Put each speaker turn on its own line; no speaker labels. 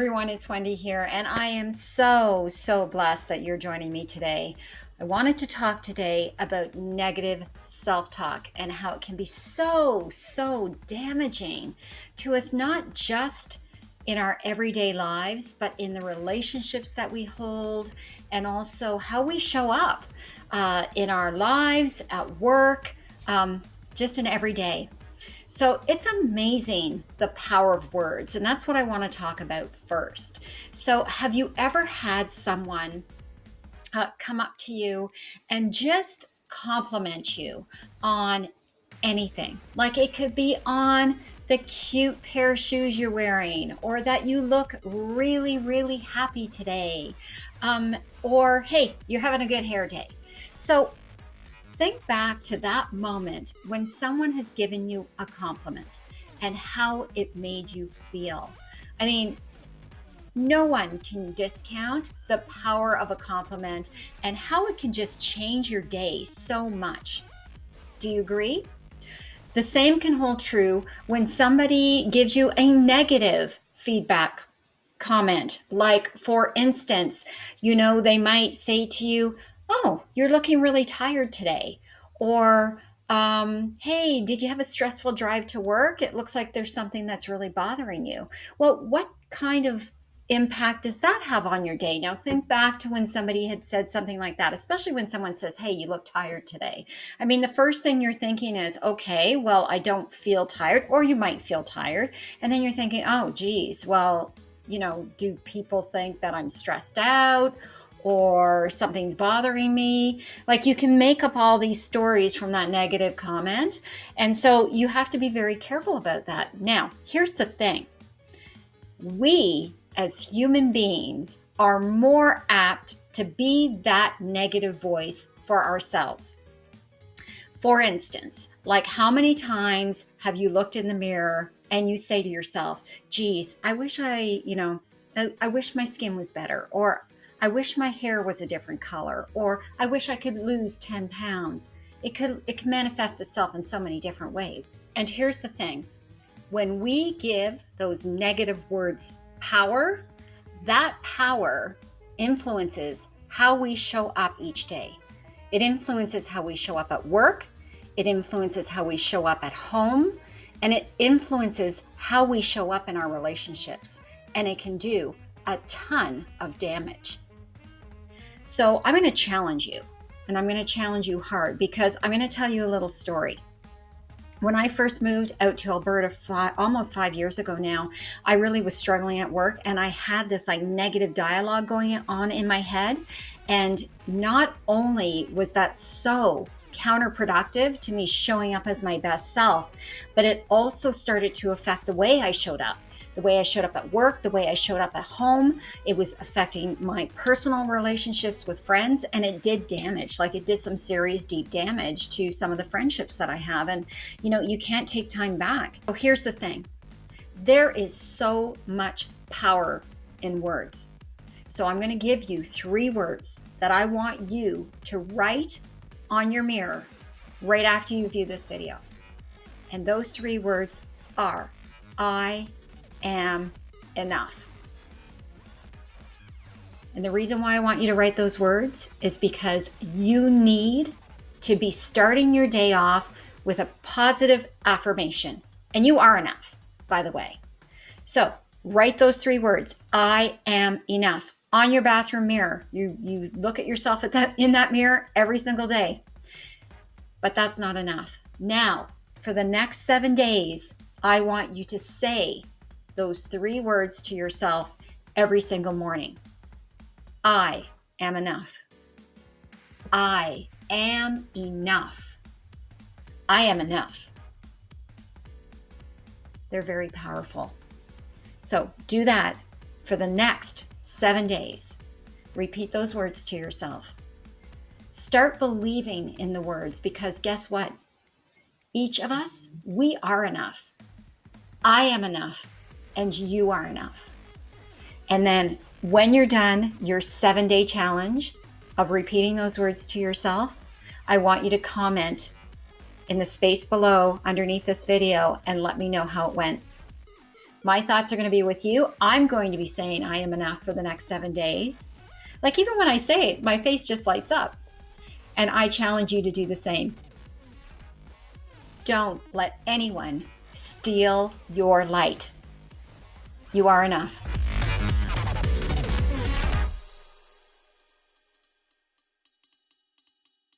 everyone, it's Wendy here, and I am so blessed that you're joining me today. I wanted to talk today about negative self-talk and how it can be so damaging to us, not just in our everyday lives, but in the relationships that we hold, and also how we show up in our lives, at work, just in every day. So it's amazing the power of words, and that's what I want to talk about first. So have you ever had someone come up to you and just compliment you on anything? Like it could be on the cute pair of shoes you're wearing, or that you look really happy today, or hey, you're having a good hair day. So think back to that moment when someone has given you a compliment and how it made you feel. I mean, no one can discount the power of a compliment and how it can just change your day so much. Do you agree? The same can hold true when somebody gives you a negative feedback comment. Like, for instance, they might say to you, "Oh, you're looking really tired today." Or, "Hey, did you have a stressful drive to work? It looks like there's something that's really bothering you." Well, what kind of impact does that have on your day? Now, think back to when somebody had said something like that, especially when someone says, "Hey, you look tired today." I mean, the first thing you're thinking is, okay, well, I don't feel tired, or you might feel tired. And then you're thinking, oh, geez, well, do people think that I'm stressed out or something's bothering me? Like, you can make up all these stories from that negative comment. And so you have to be very careful about that. Now, here's the thing. We as human beings are more apt to be that negative voice for ourselves. For instance, like, how many times have you looked in the mirror and you say to yourself, "Geez, I wish I wish my skin was better," or "I wish my hair was a different color," or "I wish I could lose 10 pounds. It can manifest itself in so many different ways. And here's the thing. When we give those negative words power, that power influences how we show up each day. It influences how we show up at work. It influences how we show up at home. And it influences how we show up in our relationships. And it can do a ton of damage. So I'm going to challenge you. And I'm going to challenge you hard, because I'm going to tell you a little story. When I first moved out to Alberta almost 5 years ago now, I really was struggling at work, and I had this negative dialogue going on in my head. And not only was that so counterproductive to me showing up as my best self, but it also started to affect the way I showed up. The way I showed up at work, the way I showed up at home. It was affecting my personal relationships with friends, and it did damage. Like, it did some serious, deep damage to some of the friendships that I have. And, you can't take time back. So here's the thing. There is so much power in words. So I'm going to give you 3 words that I want you to write on your mirror right after you view this video. And those 3 words are, I am enough. And the reason why I want you to write those words is because you need to be starting your day off with a positive affirmation. And you are enough, by the way. So write those 3 words, I am enough, on your bathroom mirror. You look at yourself in that mirror every single day. But that's not enough. Now, for the next 7 days, I want you to say those 3 words to yourself every single morning. I am enough. I am enough. I am enough. They're very powerful. So do that for the next 7 days. Repeat those words to yourself. Start believing in the words, because guess what? Each of us, we are enough. I am enough. And you are enough. And then when you're done your 7-day challenge of repeating those words to yourself, I want you to comment in the space below underneath this video and let me know how it went. My thoughts are going to be with you. I'm going to be saying I am enough for the next 7 days. Like, even when I say it, my face just lights up. And I challenge you to do the same. Don't let anyone steal your light. You are enough.